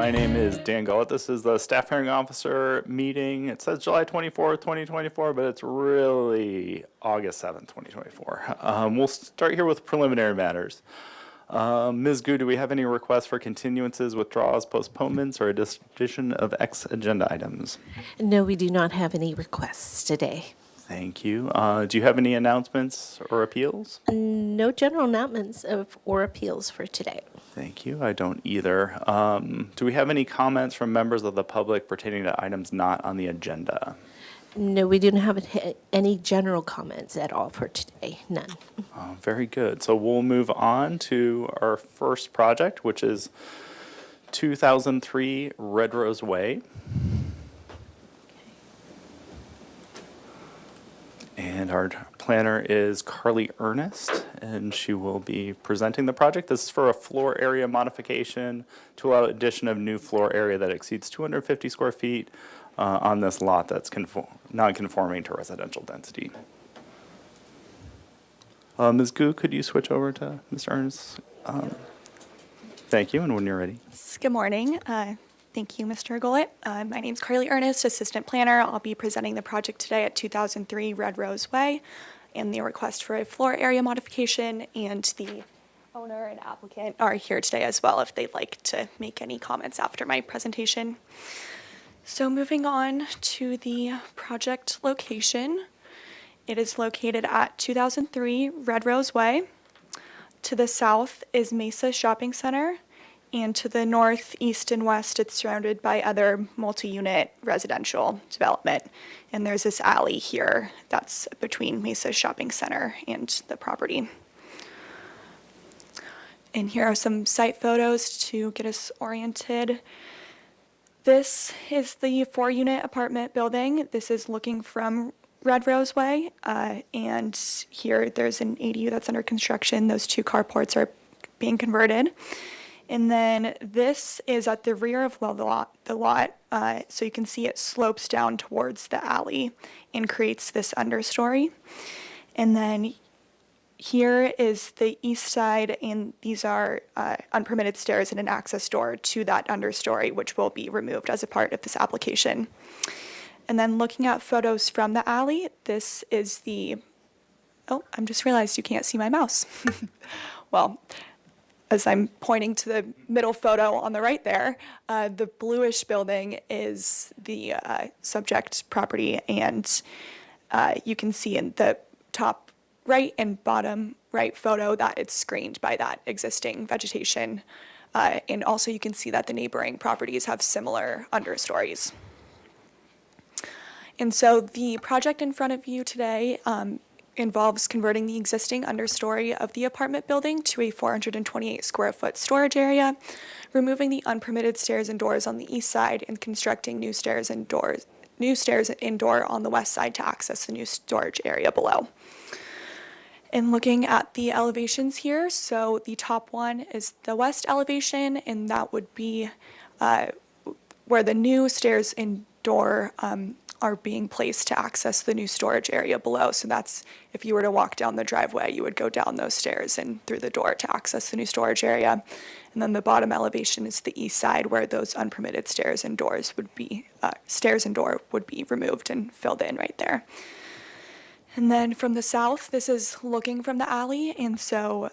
My name is Dan Gullett. This is the Staff Hearing Officer meeting. It says July 24th, 2024, but it's really August 7th, 2024. We'll start here with preliminary matters. Ms. Gu, do we have any requests for continuances, withdrawals, postponements, or addition of X agenda items? No, we do not have any requests today. Thank you. Do you have any announcements or appeals? No general announcements or appeals for today. Thank you. I don't either. Do we have any comments from members of the public pertaining to items not on the agenda? No, we do not have any general comments at all for today. None. Very good. So we'll move on to our first project, which is 2003 Red Rose Way. And our planner is Carly Ernest, and she will be presenting the project. This is for a floor area modification to allow addition of new floor area that exceeds 250 square feet on this lot that's non-conforming to residential density. Ms. Gu, could you switch over to Mr. Ernest? Thank you, and when you're ready. Good morning. Thank you, Mr. Gullett. My name is Carly Ernest, Assistant Planner. I'll be presenting the project today at 2003 Red Rose Way and the request for a floor area modification, and the owner and applicant are here today as well if they'd like to make any comments after my presentation. So moving on to the project location. It is located at 2003 Red Rose Way. To the south is Mesa Shopping Center, and to the north, east, and west, it's surrounded by other multi-unit residential development. And there's this alley here that's between Mesa Shopping Center and the property. And here are some site photos to get us oriented. This is the 4-unit apartment building. This is looking from Red Rose Way. And here there's an ADU that's under construction. Those 2 carports are being converted. And then this is at the rear of the lot, so you can see it slopes down towards the alley and creates this understory. And then here is the east side, and these are unpermitted stairs and an access door to that understory, which will be removed as a part of this application. And then looking at photos from the alley, this is the, oh, I just realized you can't see my mouse. Well, as I'm pointing to the middle photo on the right there, the bluish building is the subject property, and you can see in the top right and bottom right photo that it's screened by that existing vegetation. And also you can see that the neighboring properties have similar understories. And so the project in front of you today involves converting the existing understory of the apartment building to a 428 square foot storage area, removing the unpermitted stairs and doors on the east side, and constructing new stairs and indoor on the west side to access the new storage area below. And looking at the elevations here, so the top one is the west elevation, and that would be where the new stairs and door are being placed to access the new storage area below. So that's, if you were to walk down the driveway, you would go down those stairs and through the door to access the new storage area. And then the bottom elevation is the east side, where those unpermitted stairs and doors would be, stairs and door would be removed and filled in right there. And then from the south, this is looking from the alley, and so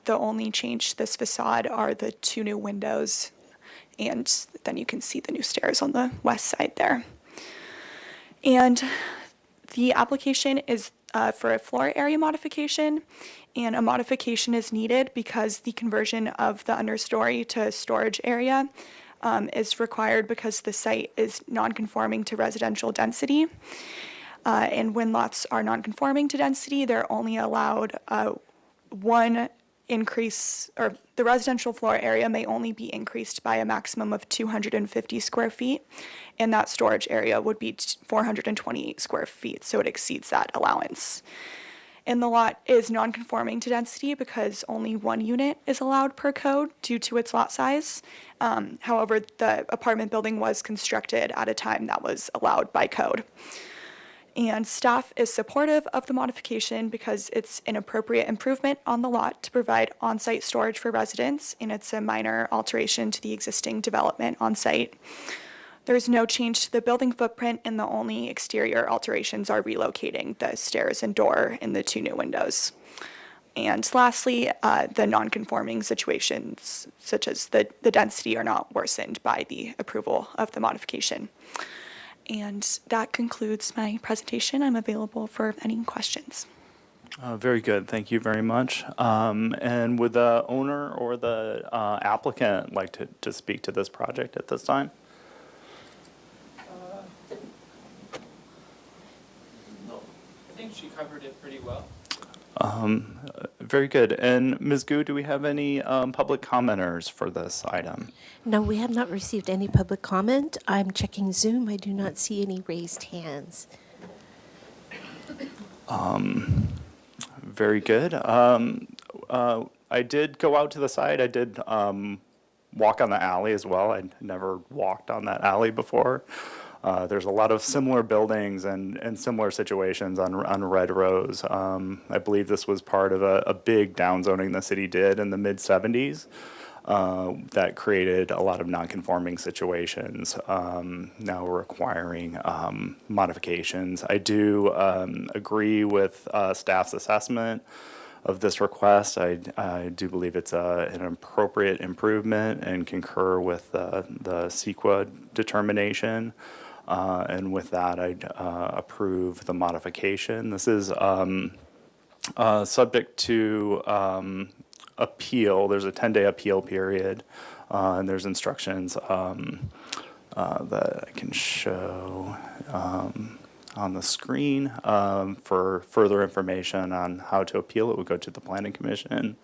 the only change to this facade are the 2 new windows, and then you can see the new stairs on the west side there. And the application is for a floor area modification, and a modification is needed because the conversion of the understory to storage area is required because the site is non-conforming to residential density. And when lots are non-conforming to density, they're only allowed one increase, or the residential floor area may only be increased by a maximum of 250 square feet, and that storage area would be 428 square feet, so it exceeds that allowance. And the lot is non-conforming to density because only 1 unit is allowed per code due to its lot size. However, the apartment building was constructed at a time that was allowed by code. And staff is supportive of the modification because it's an appropriate improvement on the lot to provide on-site storage for residents, and it's a minor alteration to the existing development on-site. There's no change to the building footprint, and the only exterior alterations are relocating the stairs and door and the 2 new windows. And lastly, the non-conforming situations, such as the density, are not worsened by the approval of the modification. And that concludes my presentation. I'm available for any questions. Very good. Thank you very much. And would the owner or the applicant like to speak to this project at this time? No, I think she covered it pretty well. Very good. And Ms. Gu, do we have any public commenters for this item? No, we have not received any public comment. I'm checking Zoom. I do not see any raised hands. Very good. I did go out to the side. I did walk on the alley as well. I'd never walked on that alley before. There's a lot of similar buildings and similar situations on Red Rose. I believe this was part of a big downzoning the city did in the mid-'70s that created a lot of non-conforming situations, now requiring modifications. I do agree with staff's assessment of this request. I do believe it's an appropriate improvement and concur with the CEQA determination. And with that, I'd approve the modification. This is subject to appeal. There's a 10-day appeal period, and there's instructions that I can show on the screen for further information on how to appeal. It would go to the Planning Commission.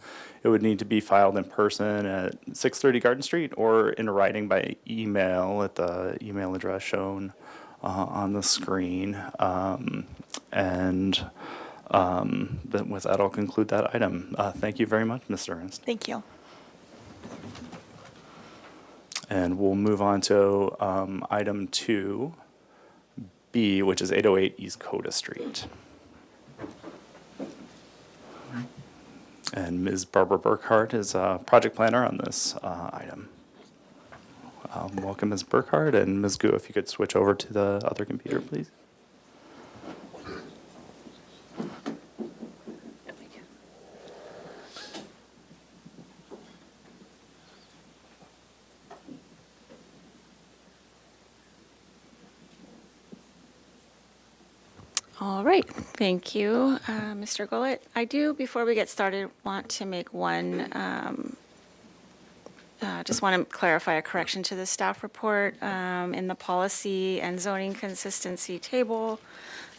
It would need to be filed in person at 630 Garden Street or in writing by email at the email address shown on the screen. And then with that, I'll conclude that item. Thank you very much, Ms. Ernst. Thank you. And we'll move on to item 2B, which is 808 East Coda Street. And Ms. Barbara Burkhart is a project planner on this item. Welcome, Ms. Burkhart, and Ms. Gu, if you could switch over to the other computer, please. All right, thank you, Mr. Gullett. I do, before we get started, want to make one, just want to clarify a correction to the staff report in the policy and zoning consistency table.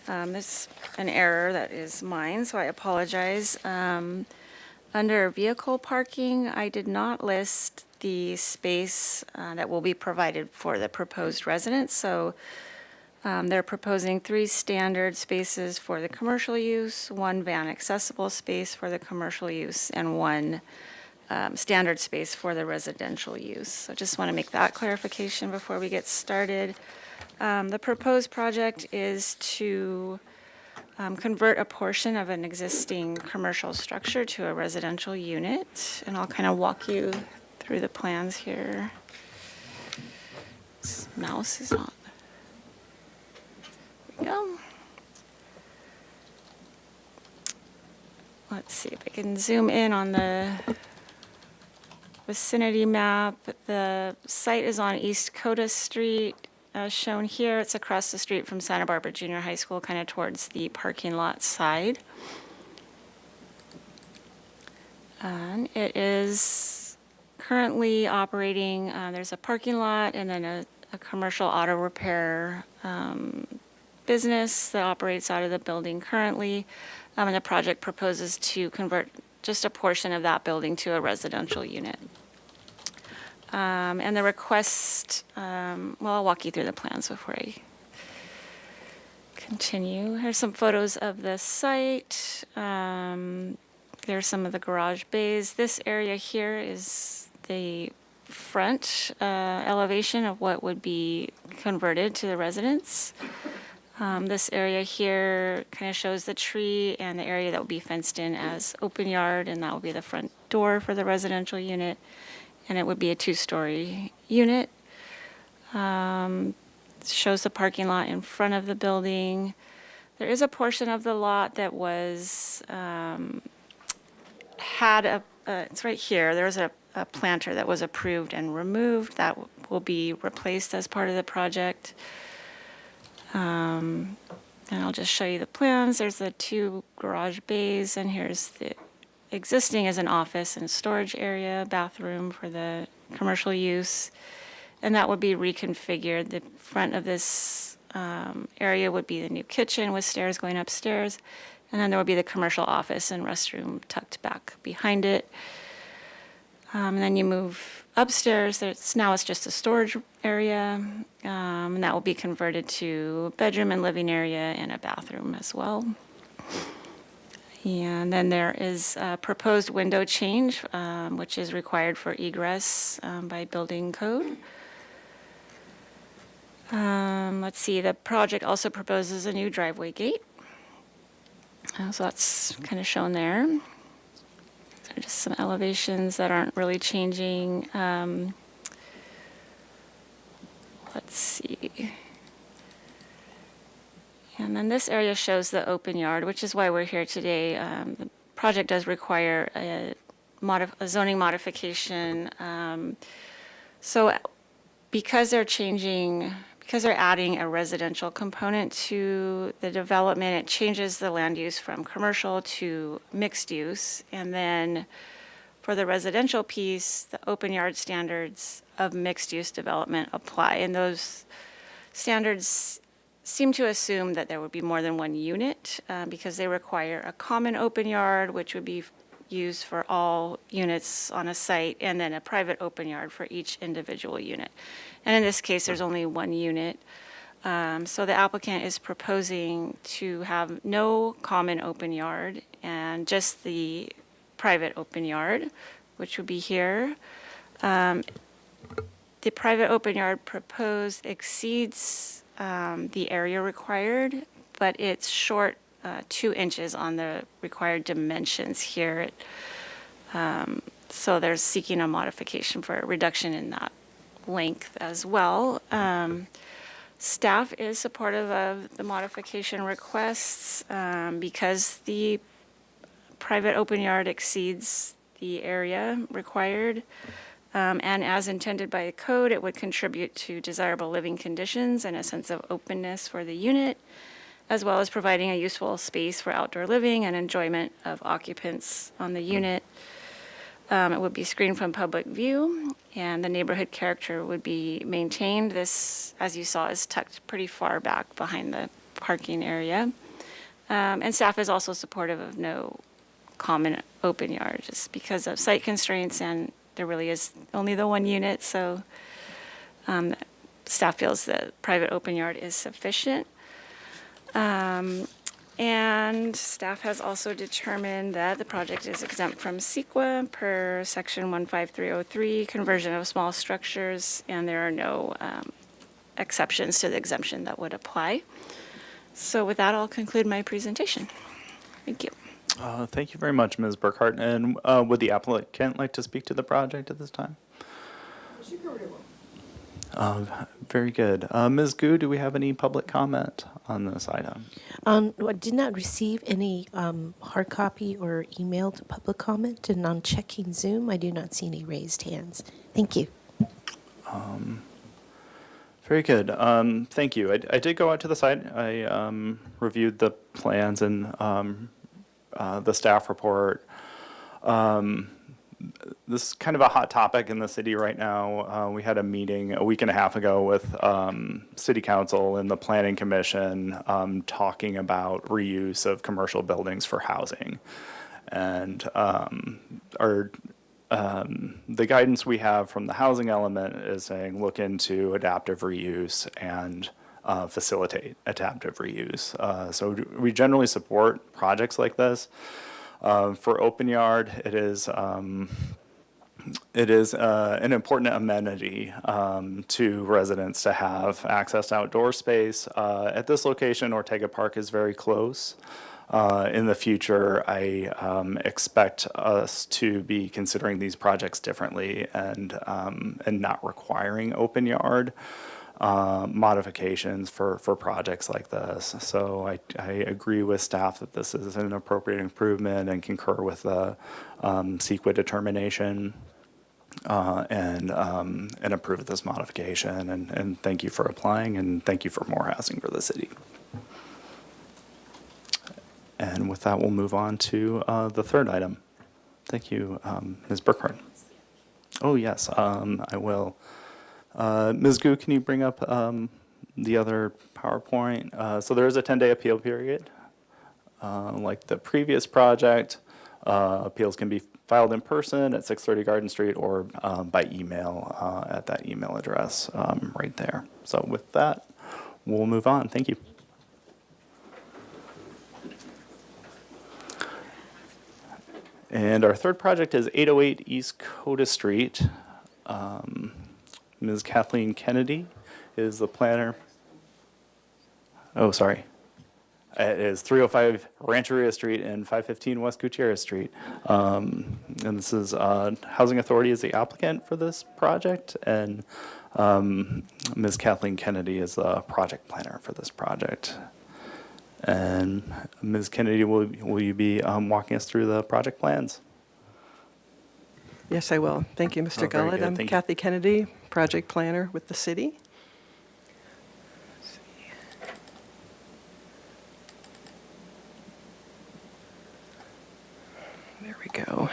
There's an error that is mine, so I apologize. Under vehicle parking, I did not list the space that will be provided for the proposed residents, so they're proposing 3 standard spaces for the commercial use, 1 van accessible space for the commercial use, and 1 standard space for the residential use. So just want to make that clarification before we get started. The proposed project is to convert a portion of an existing commercial structure to a residential unit, and I'll kind of walk you through the plans here. This mouse is not. Go. Let's see if I can zoom in on the vicinity map. The site is on East Coda Street, as shown here. It's across the street from Santa Barbara Junior High School, kind of towards the parking lot side. And it is currently operating, there's a parking lot and then a commercial auto repair business that operates out of the building currently, and the project proposes to convert just a portion of that building to a residential unit. And the request, well, I'll walk you through the plans before I continue. Here's some photos of the site. There's some of the garage bays. This area here is the front elevation of what would be converted to the residence. This area here kind of shows the tree and the area that will be fenced in as open yard, and that will be the front door for the residential unit, and it would be a 2-story unit. Shows the parking lot in front of the building. There is a portion of the lot that was, it's right here, there was a planter that was approved and removed. That will be replaced as part of the project. And I'll just show you the plans. There's the 2 garage bays, and here's the existing as an office and storage area, bathroom for the commercial use. And that would be reconfigured. The front of this area would be the new kitchen with stairs going upstairs. And then there would be the commercial office and restroom tucked back behind it. And then you move upstairs. Now it's just a storage area. And that will be converted to bedroom and living area and a bathroom as well. And then there is a proposed window change, which is required for egress by building code. Let's see, the project also proposes a new driveway gate. So that's kind of shown there. So just some elevations that aren't really changing. Let's see. And then this area shows the open yard, which is why we're here today. The project does require a zoning modification. So because they're adding a residential component to the development, it changes the land use from commercial to mixed use. And then for the residential piece, the open yard standards of mixed use development apply. And those standards seem to assume that there would be more than one unit because they require a common open yard, which would be used for all units on a site, and then a private open yard for each individual unit. And in this case, there's only one unit. So the applicant is proposing to have no common open yard and just the private open yard, which would be here. The private open yard proposed exceeds the area required, but it's short 2 inches on the required dimensions here. So they're seeking a modification for a reduction in that length as well. Staff is supportive of the modification requests because the private open yard exceeds the area required. And as intended by the code, it would contribute to desirable living conditions and a sense of openness for the unit, as well as providing a useful space for outdoor living and enjoyment of occupants on the unit. It would be screened from public view, and the neighborhood character would be maintained. This, as you saw, is tucked pretty far back behind the parking area. And staff is also supportive of no common open yard, just because of site constraints, and there really is only the one unit, so staff feels that private open yard is sufficient. And staff has also determined that the project is exempt from CEQA per section 15303, conversion of small structures, and there are no exceptions to the exemption that would apply. So with that, I'll conclude my presentation. Thank you. Thank you very much, Ms. Burkhart. And would the applicant like to speak to the project at this time? Very good. Ms. Gu, do we have any public comment on this item? I did not receive any hard copy or emailed public comment, and on checking Zoom, I do not see any raised hands. Thank you. Very good. Thank you. I did go out to the site. I reviewed the plans and the staff report. This is kind of a hot topic in the city right now. We had a meeting a week and a half ago with City Council and the Planning Commission talking about reuse of commercial buildings for housing. And the guidance we have from the housing element is saying look into adaptive reuse and facilitate adaptive reuse. So we generally support projects like this. For open yard, it is It is an important amenity to residents to have access to outdoor space. At this location, Ortega Park is very close. In the future, I expect us to be considering these projects differently and not requiring open yard modifications for projects like this. So I agree with staff that this is an appropriate improvement and concur with the CEQA determination and approve this modification. And thank you for applying, and thank you for more housing for the city. And with that, we'll move on to the third item. Thank you, Ms. Burkhardt. Oh, yes, I will. Ms. Gu, can you bring up the other PowerPoint? So there is a 10-day appeal period. Like the previous project, appeals can be filed in person at 630 Garden Street or by email at that email address right there. So with that, we'll move on. Thank you. And our third project is 808 East Coda Street. Ms. Kathleen Kennedy is the planner. Oh, sorry. It is 305 Rancheria Street and 515 West Gutierrez Street. And this is Housing Authority is the applicant for this project, and Ms. Kathleen Kennedy is the project planner for this project. And Ms. Kennedy, will you be walking us through the project plans? Yes, I will. Thank you, Mr. Oh, very Gullett. good. I'm Thank you. Kathy Kennedy, project planner with the city. There we go.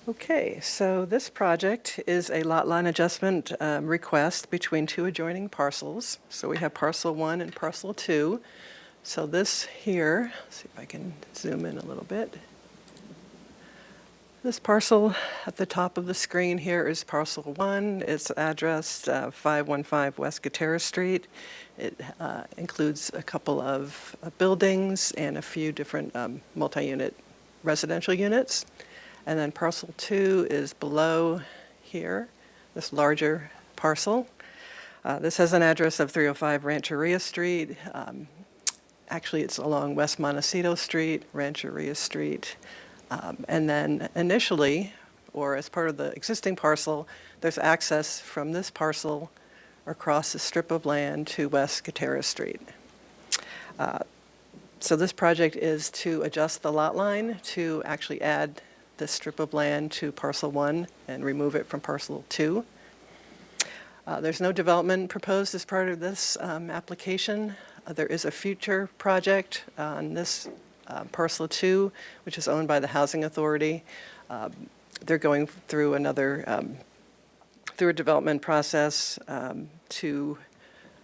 Okay, so this project is a lot line adjustment request between two adjoining parcels. So we have parcel 1 and parcel 2. So this here, let's see if I can zoom in a little bit. This parcel at the top of the screen here is parcel 1. It's addressed 515 West Gutierrez Street. It includes a couple of buildings and a few different multi-unit residential units. And then parcel 2 is below here, this larger parcel. This has an address of 305 Rancheria Street. Actually, it's along West Montecito Street, Rancheria Street. And then initially, or as part of the existing parcel, there's access from this parcel across the strip of land to West Gutierrez Street. So this project is to adjust the lot line to actually add this strip of land to parcel 1 and remove it from parcel 2. There's no development proposed as part of this application. There is a future project on this parcel 2, which is owned by the Housing Authority. They're going through through a development process to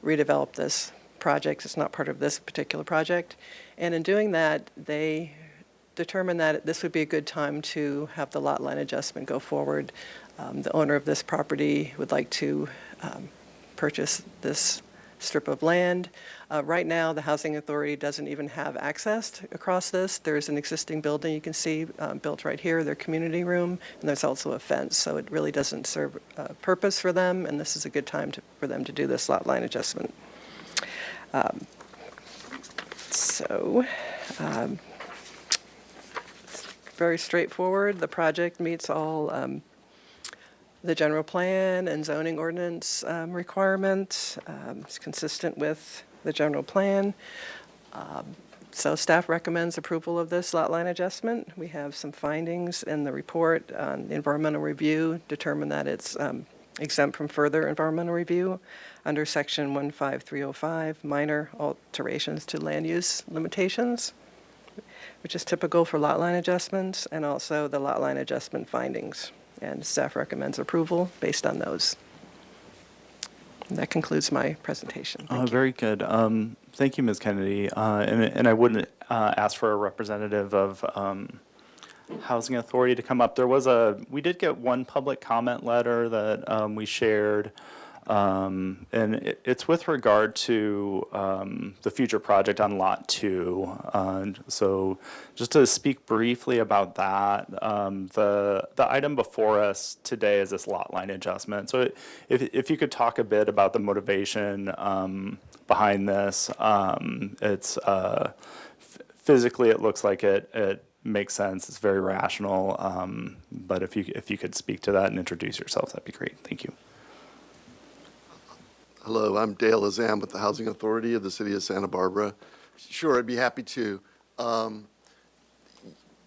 redevelop this project. It's not part of this particular project. And in doing that, they determined that this would be a good time to have the lot line adjustment go forward. The owner of this property would like to purchase this strip of land. Right now, the Housing Authority doesn't even have access across this. There's an existing building you can see built right here, their community room, and there's also a fence. So it really doesn't serve a purpose for them, and this is a good time for them to do this lot line adjustment. Very straightforward. The project meets all the general plan and zoning ordinance requirements. It's consistent with the general plan. So staff recommends approval of this lot line adjustment. We have some findings in the report on environmental review, determined that it's exempt from further environmental review under section 15305, minor alterations to land use limitations, which is typical for lot line adjustments, and also the lot line adjustment findings. And staff recommends approval based on those. And that concludes my presentation. Thank you. Very good. Thank you, Ms. Kennedy. And I wouldn't ask for a representative of Housing Authority to come up. We did get one public comment letter that we shared And it's with regard to the future project on Lot 2. So just to speak briefly about that, the item before us today is this lot line adjustment. So if you could talk a bit about the motivation behind this. It's physically, it looks like it makes sense. It's very rational. But if you could speak to that and introduce yourselves, that'd be great. Thank you. Hello, I'm Dale Azam with the Housing Authority of the City of Santa Barbara. Sure, I'd be happy to.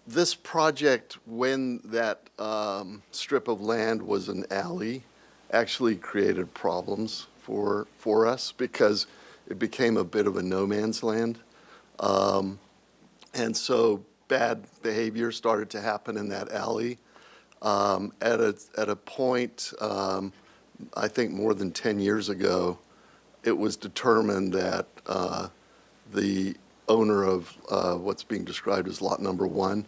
This project, when that strip of land was an alley, actually created problems for us because it became a bit of a no man's land. And so bad behavior started to happen in that alley. At a point, I think more than 10 years ago, it was determined that the owner of what's being described as lot number 1,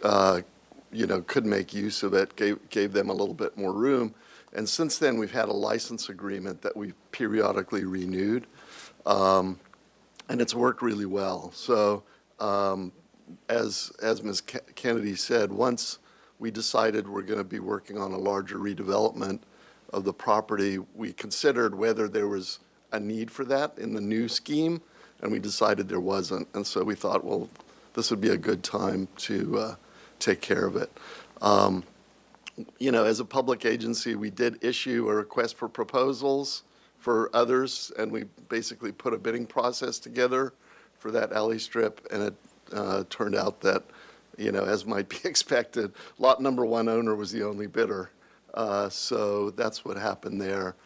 could make use of it, gave them a little bit more room. And since then, we've had a license agreement that we've periodically renewed, and it's worked really well. So as Ms. Kennedy said, once we decided we're going to be working on a larger redevelopment of the property, we considered whether there was a need for that in the new scheme, and we decided there wasn't. And so we thought, well, this would be a good time to take care of it. As a public agency, we did issue a request for proposals for others, and we basically put a bidding process together for that alley strip, and it turned out that, as might be expected, lot number 1 owner was the only bidder. So that's what happened there.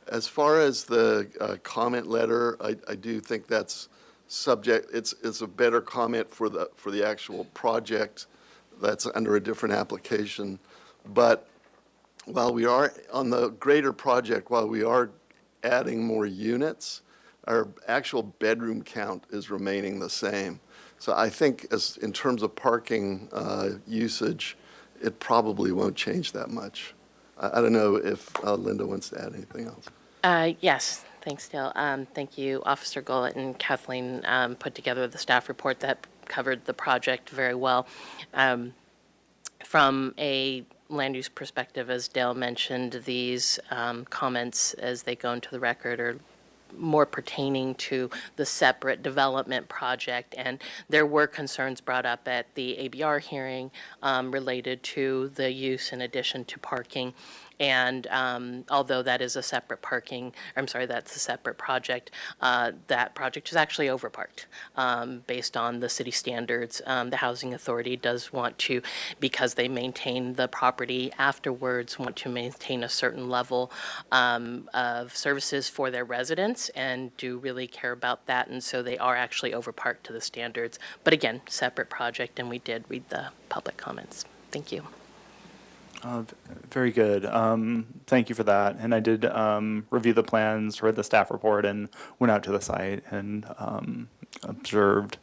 As far as the comment letter, I do think that's subject. It's a better comment for the actual project that's under a different application. But while we are on the greater project, while we are adding more units, our actual bedroom count is remaining the same. So I think as in terms of parking usage, it probably won't change that much. I don't know if Linda wants to add anything else. Yes, thanks, Dale. Thank you. Officer Gullett and Kathleen put together the staff report that covered the project very well. From a land use perspective, as Dale mentioned, these comments, as they go into the record, are more pertaining to the separate development project. And there were concerns brought up at the ABR hearing related to the use in addition to parking. And although that is a separate that's a separate project, that project is actually overparked based on the city standards. The Housing Authority does want to, because they maintain the property afterwards, want to maintain a certain level of services for their residents and do really care about that. And so they are actually overparked to the standards. But again, separate project, and we did read the public comments. Thank you. Very good. Thank you for that. And I did review the plans, read the staff report, and went out to the site and observed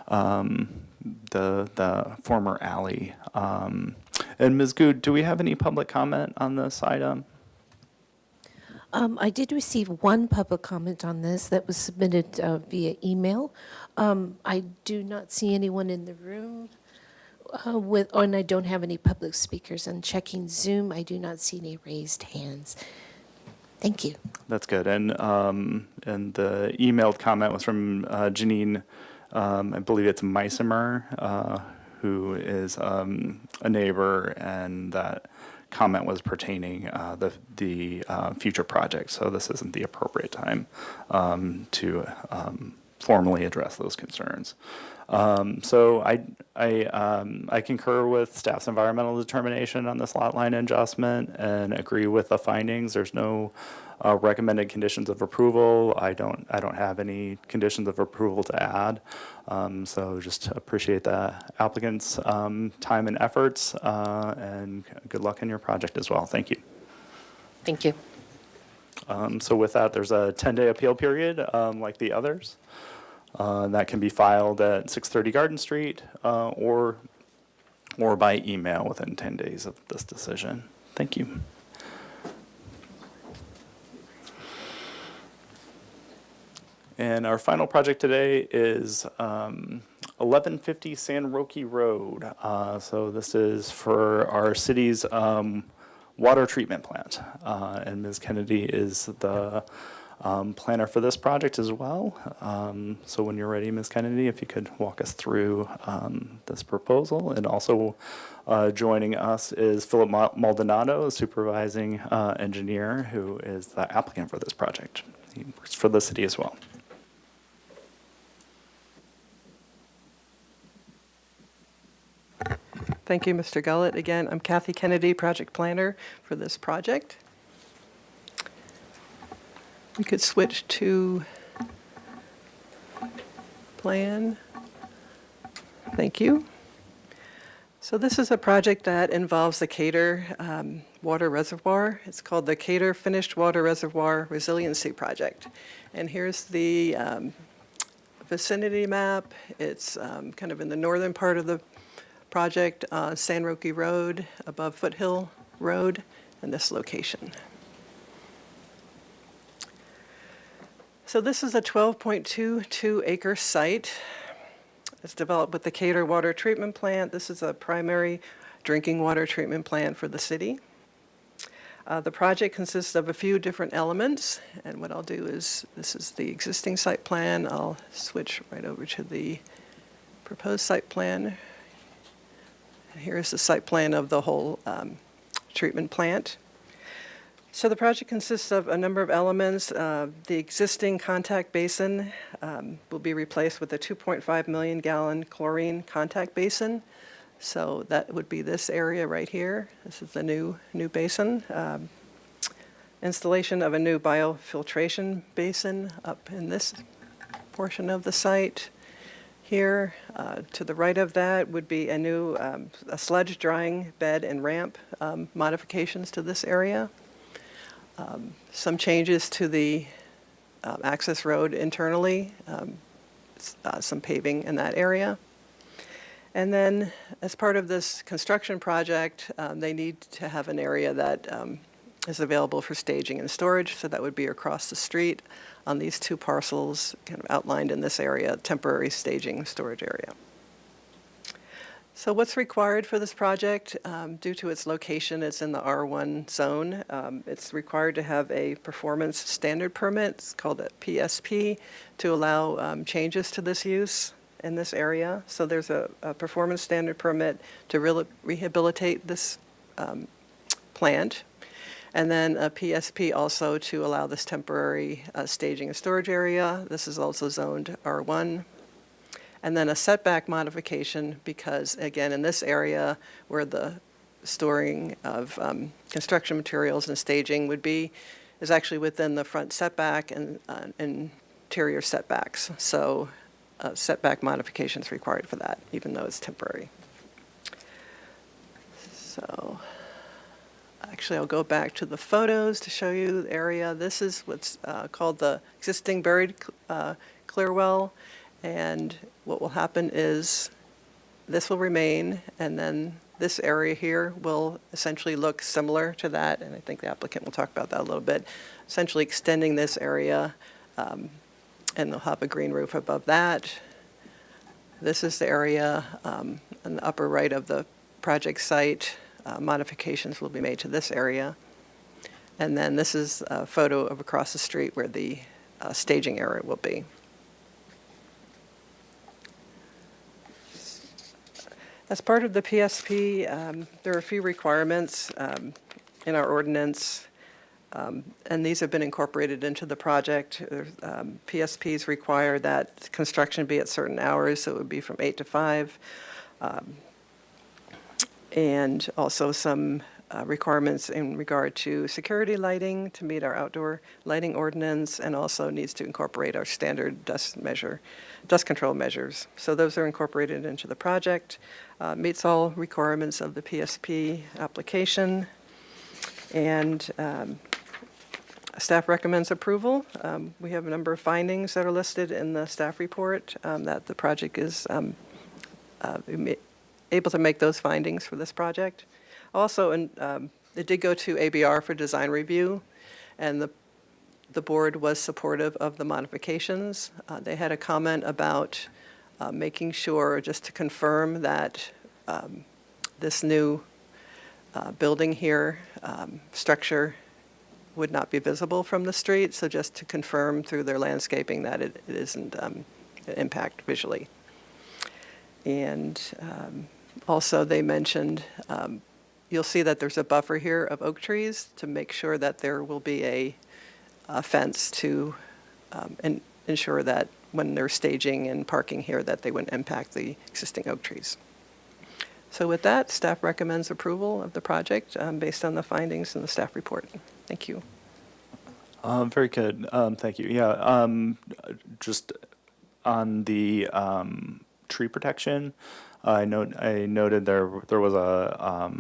the former alley. And Ms. Good, do we have any public comment on this item? I did receive one public comment on this that was submitted via email. I do not see anyone in the room. And I don't have any public speakers. And checking Zoom, I do not see any raised hands. Thank you. That's good. And the emailed comment was from Janine, I believe it's Meisimer, who is a neighbor, and that comment was pertaining the future project. So this isn't the appropriate time to formally address those concerns. So I concur with staff's environmental determination on this lot line adjustment and agree with the findings. There's no recommended conditions of approval. I don't have any conditions of approval to add. So just appreciate the applicant's time and efforts, and good luck in your project as well. Thank you. Thank you. So with that, there's a 10-day appeal period, like the others. That can be filed at 630 Garden Street or by email within 10 days of this decision. Thank you. And our final project today is 1150 San Roque Road. So this is for our city's water treatment plant. And Ms. Kennedy is the planner for this project as well. So when you're ready, Ms. Kennedy, if you could walk us through this proposal. And also joining us is Philip Maldonado, the supervising engineer, who is the applicant for this project. He works for the city as well. Thank you, Mr. Gullett. Again, I'm Kathy Kennedy, project planner for this project. We could switch to plan. Thank you. So this is a project that involves the Cater water reservoir. It's called the Cater Finished Water Reservoir Resiliency Project. And here's the vicinity map. It's kind of in the northern part of the project, San Roque Road, above Foothill Road, in this location. So this is a 12.22 acre site. It's developed with the Cater Water Treatment Plant. This is a primary drinking water treatment plant for the city. The project consists of a few different elements, and what I'll do is, this is the existing site plan. I'll switch right over to the proposed site plan. Here's the site plan of the whole treatment plant. So the project consists of a number of elements. The existing contact basin will be replaced with a 2.5 million gallon chlorine contact basin. So that would be this area right here. This is the new basin. Installation of a new biofiltration basin up in this portion of the site. Here, to the right of that would be a new a sludge drying bed and ramp modifications to this area. Some changes to the access road internally, some paving in that area. And then as part of this construction project, they need to have an area that is available for staging and storage. So that would be across the street on these two parcels kind of outlined in this area, temporary staging storage area. So what's required for this project? Due to its location, it's in the R1 zone. It's required to have a performance standard permit. It's called a PSP to allow changes to this use in this area. So there's a performance standard permit to rehabilitate this plant. And then a PSP also to allow this temporary staging and storage area. This is also zoned R1. And then a setback modification because, again, in this area where the storing of construction materials and staging would be is actually within the front setback and interior setbacks. So setback modifications required for that, even though it's temporary. So actually, I'll go back to the photos to show you the area. This is what's called the existing buried clear well. And what will happen is this will remain, and then this area here will essentially look similar to that, and I think the applicant will talk about that a little bit, essentially extending this area, and they'll have a green roof above that. This is the area on the upper right of the project site. Modifications will be made to this area. And then this is a photo of across the street where the staging area will be. As part of the PSP, there are a few requirements in our ordinance, and these have been incorporated into the project. PSPs require that construction be at certain hours, so it would be from 8 to 5, and also some requirements in regard to security lighting to meet our outdoor lighting ordinance, and also needs to incorporate our standard dust control measures. So those are incorporated into the project. Meets all requirements of the PSP application, and staff recommends approval. We have a number of findings that are listed in the staff report that the project is able to make those findings for this project. Also, it did go to ABR for design review, and the board was supportive of the modifications. They had a comment about making sure, just to confirm that this new building here, structure, would not be visible from the street. So just to confirm through their landscaping that it isn't an impact visually. And also they mentioned, you'll see that there's a buffer here of oak trees to make sure that there will be a fence to ensure that when they're staging and parking here, that they wouldn't impact the existing oak trees. So with that, staff recommends approval of the project based on the findings in the staff report. Thank you. Very good. Thank you. Yeah. Just on the tree protection, I noted there was a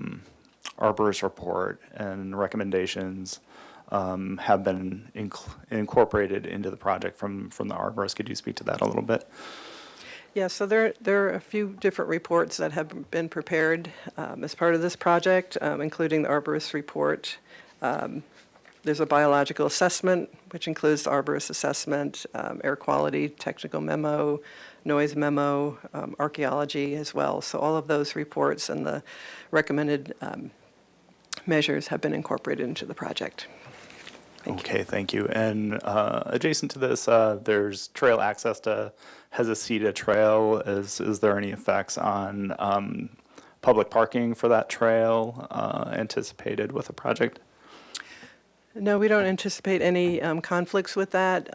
arborist report, and recommendations have been incorporated into the project from the arborist. Could you speak to that a little bit? Yeah, so there are a few different reports that have been prepared as part of this project, including the arborist report. There's a biological assessment, which includes the arborist assessment, air quality, technical memo, noise memo, archaeology as well. So all of those reports and the recommended measures have been incorporated into the project. Okay, thank you. And adjacent to this, there's trail access to Hesacita Trail. Is there any effects on public parking for that trail anticipated with the project? No, we don't anticipate any conflicts with that.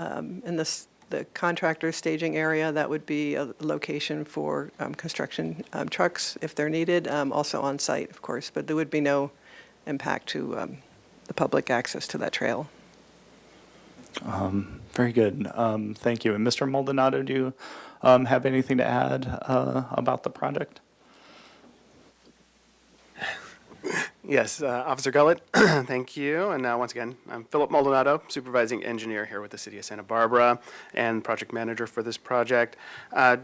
In the contractor staging area, that would be a location for construction trucks if they're needed, also on site, of course, but there would be no impact to the public access to that trail. Very good. Thank you. And Mr. Maldonado, do you have anything to add about the project? Yes, Officer Gullett, thank you. And once again, I'm Philip Maldonado, supervising engineer here with the City of Santa Barbara and project manager for this project.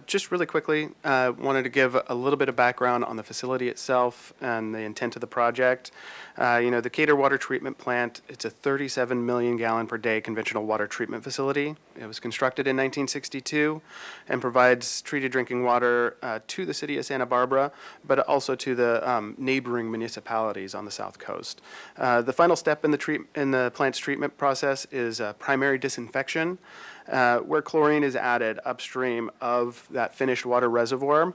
Just really quickly, wanted to give a little bit of background on the facility itself and the intent of the project. The Decatur Water Treatment Plant, it's a 37 million gallon per day conventional water treatment facility. It was constructed in 1962 and provides treated drinking water to the City of Santa Barbara, but also to the neighboring municipalities on the South Coast. The final step in the plant's treatment process is primary disinfection, where chlorine is added upstream of that finished water reservoir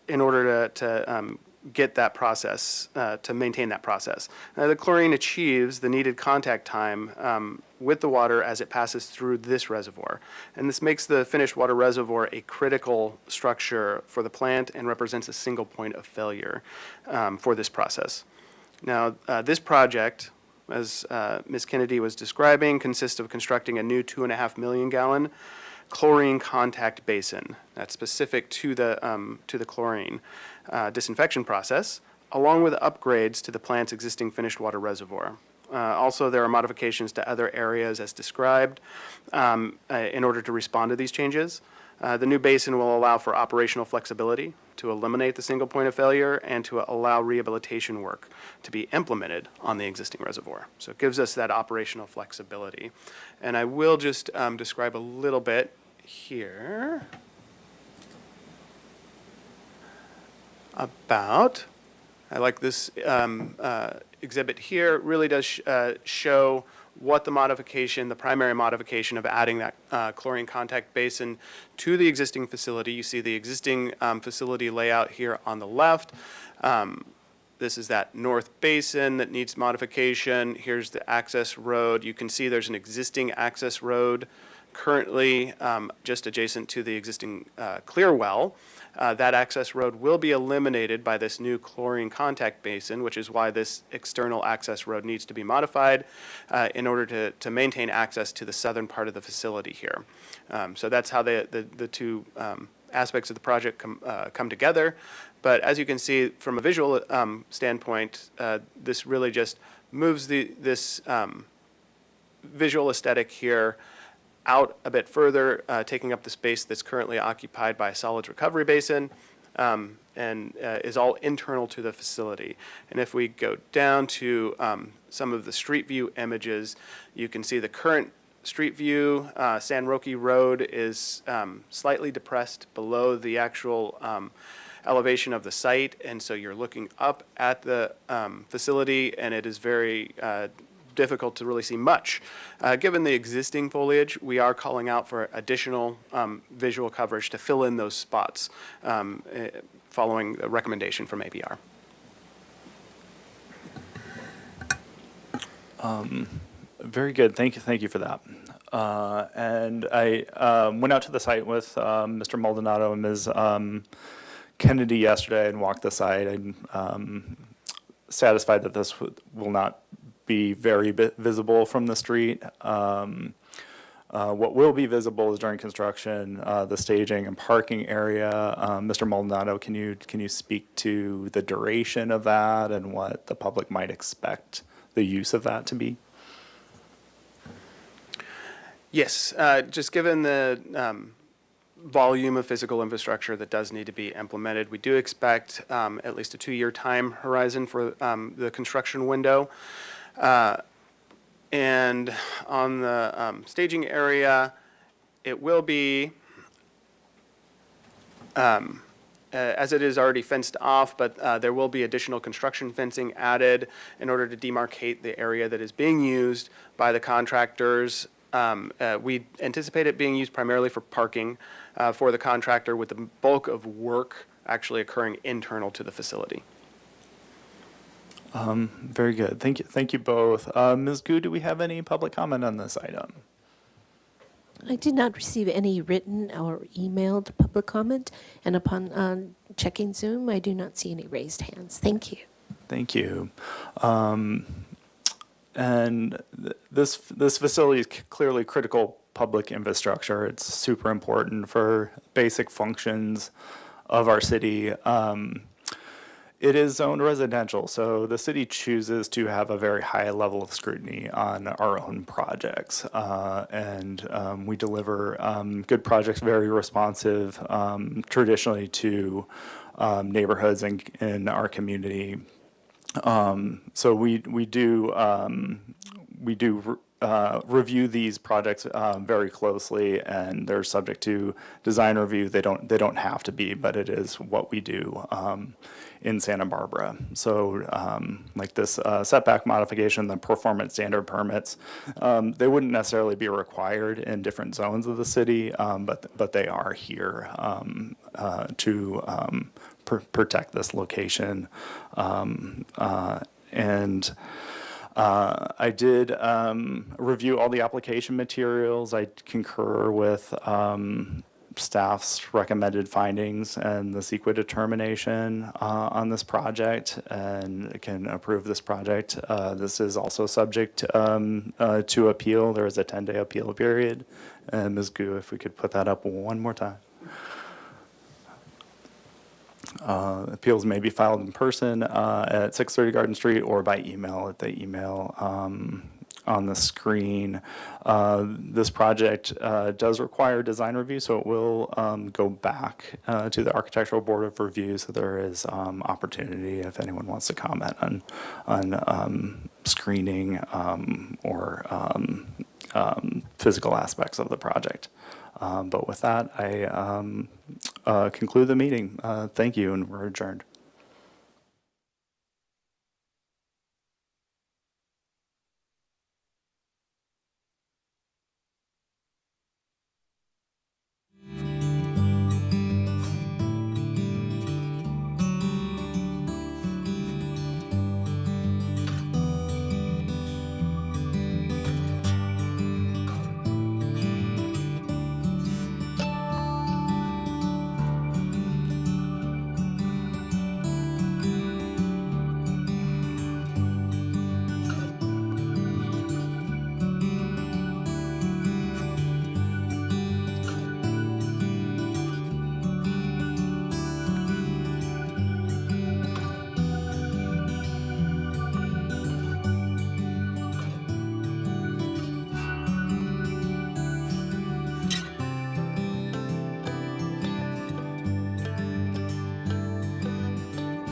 in order to get that process, to maintain that process. The chlorine achieves the needed contact time with the water as it passes through this reservoir. And this makes the finished water reservoir a critical structure for the plant and represents a single point of failure for this process. Now, this project, as Ms. Kennedy was describing, consists of constructing a new 2.5 million gallon chlorine contact basin that's specific to the chlorine disinfection process, along with upgrades to the plant's existing finished water reservoir. Also, there are modifications to other areas as described in order to respond to these changes. The new basin will allow for operational flexibility to eliminate the single point of failure and to allow rehabilitation work to be implemented on the existing reservoir. So it gives us that operational flexibility. And I will just describe a little bit here about, I like this exhibit here. It really does show what the primary modification of adding that chlorine contact basin to the existing facility. You see the existing facility layout here on the left. This is that north basin that needs modification. Here's the access road. You can see there's an existing access road currently just adjacent to the existing clear well. That access road will be eliminated by this new chlorine contact basin, which is why this external access road needs to be modified in order to maintain access to the southern part of the facility here. So that's how the two aspects of the project come together. But as you can see from a visual standpoint, this really just moves this visual aesthetic here out a bit further, taking up the space that's currently occupied by a solids recovery basin, and is all internal to the facility. And if we go down to some of the street view images, you can see the current street view. San Roque Road is slightly depressed below the actual elevation of the site, and so you're looking up at the facility, and it is very difficult to really see much. Given the existing foliage, we are calling out for additional visual coverage to fill in those spots, following a recommendation from APR. Very good. Thank you for that. And I went out to the site with Mr. Maldonado and Ms. Kennedy yesterday and walked the site. I'm satisfied that this will not be very visible from the street. What will be visible is during construction, the staging and parking area. Mr. Maldonado, can you speak to the duration of that and what the public might expect the use of that to be? Yes, just given the volume of physical infrastructure that does need to be implemented, we do expect at least a 2-year time horizon for the construction window. And on the staging area, it will be, as it is already fenced off, but there will be additional construction fencing added in order to demarcate the area that is being used by the contractors. We anticipate it being used primarily for parking for the contractor, with the bulk of work actually occurring internal to the facility. Very good. Thank you both. Ms. Gu, do we have any public comment on this item? I did not receive any written or emailed public comment, and upon checking Zoom, I do not see any raised hands. Thank you. Thank you. And this facility is clearly critical public infrastructure. It's super important for basic functions of our city. It is zoned residential, so the city chooses to have a very high level of scrutiny on our own projects. And we deliver good projects, very responsive traditionally to neighborhoods in our community. So we do review these projects very closely, and they're subject to design review. They don't have to be, but it is what we do in Santa Barbara. So like this setback modification, the performance standard permits, they wouldn't necessarily be required in different zones of the city, but they are here to protect this location. And I did review all the application materials. I concur with staff's recommended findings and the CEQA determination on this project, and can approve this project. This is also subject to appeal. There is a 10-day appeal period. And Ms. Gu, if we could put that up one more time. Appeals may be filed in person at 630 Garden Street or by email at the email on the screen. This project does require design review, so it will go back to the Architectural Board of Review, so there is opportunity if anyone wants to comment on screening or physical aspects of the project. But with that, I conclude the meeting. Thank you, and we're adjourned.